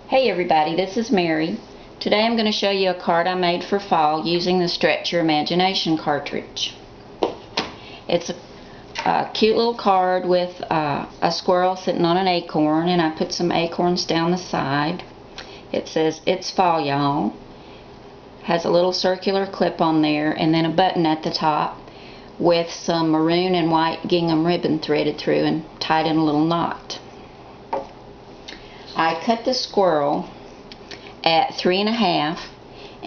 Hey everybody, this is Mary. Today I'm going to show you a card I made for fall using the Stretch Your Imagination cartridge. It's a cute little card with a squirrel sitting on an acorn, and I put some acorns down the side. It says, "It's fall, y'all." Has a little circular clip on there and then a button at the top with some maroon and white gingham ribbon threaded through and tied in a little knot. I cut the squirrel at 3.5,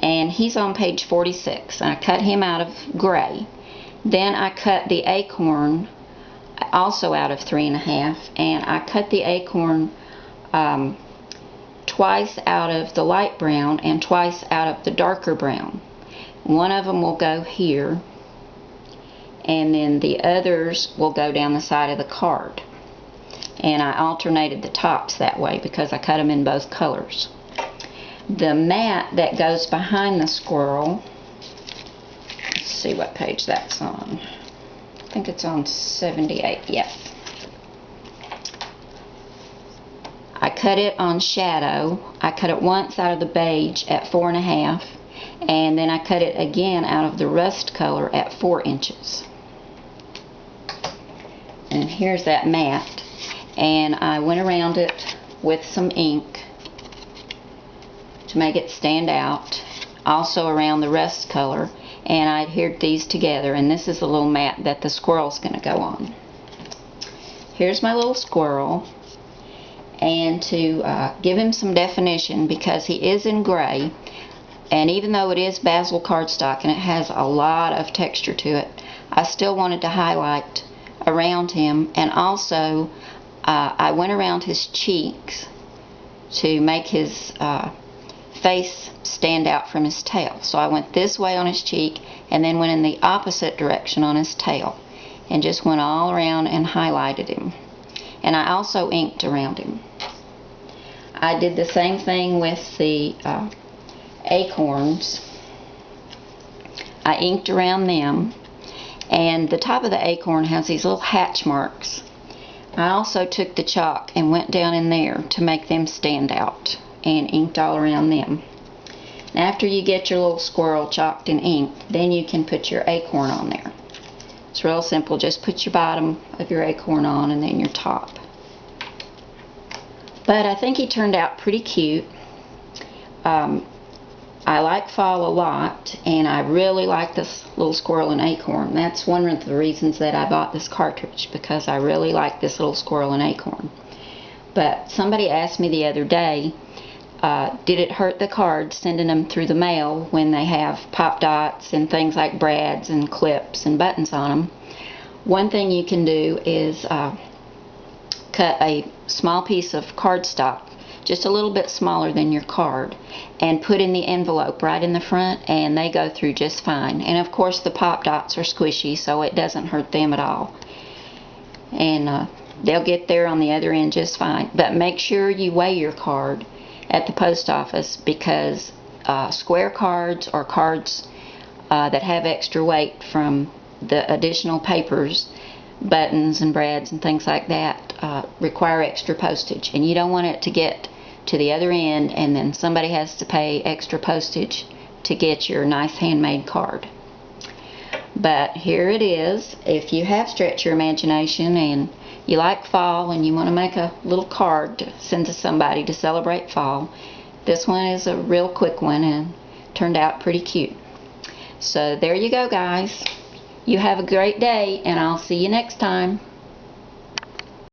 and he's on page 46. I cut him out of gray. Then I cut the acorn also out of 3.5, and I cut the acorn twice out of the light brown and twice out of the darker brown. One of them will go here, and then the others will go down the side of the card. And I alternated the tops that way because I cut them in both colors. The mat that goes behind the squirrel, let's see what page that's on. I think it's on 78, yes. I cut it on shadow. I cut it once out of the beige at 4.5, and then I cut it again out of the rust color at 4 inches. And here's that mat. And I went around it with some ink to make it stand out, also around the rust color, and I adhered these together, and this is the little mat that the squirrel's going to go on. Here's my little squirrel, and to give him some definition, because he is in gray, and even though it is Basil cardstock and it has a lot of texture to it, I still wanted to highlight around him, and also I went around his cheeks to make his face stand out from his tail. So I went this way on his cheek and then went in the opposite direction on his tail and just went all around and highlighted him. And I also inked around him. I did the same thing with the acorns. I inked around them, and the top of the acorn has these little hatch marks. I also took the chalk and went down in there to make them stand out and inked all around them. And after you get your little squirrel chalked and inked, then you can put your acorn on there. It's real simple. Just put your bottom of your acorn on and then your top. But I think he turned out pretty cute. I like fall a lot, and I really like this little squirrel and acorn. That's one of the reasons that I bought this cartridge, because I really like this little squirrel and acorn. But somebody asked me the other day, did it hurt the cards sending them through the mail when they have pop dots and things like brads and clips and buttons on them? One thing you can do is cut a small piece of cardstock, just a little bit smaller than your card, and put in the envelope right in the front, and they go through just fine. And of course the pop dots are squishy, so it doesn't hurt them at all, and they'll get there on the other end just fine. But make sure you weigh your card at the post office, because square cards or cards that have extra weight from the additional papers, buttons and brads and things like that, require extra postage, and you don't want it to get to the other end and then somebody has to pay extra postage to get your nice handmade card. But here it is. If you have Stretch Your Imagination and you like fall and you want to make a little card to send to somebody to celebrate fall, this one is a real quick one and turned out pretty cute. So there you go, guys. You have a great day, and I'll see you next time.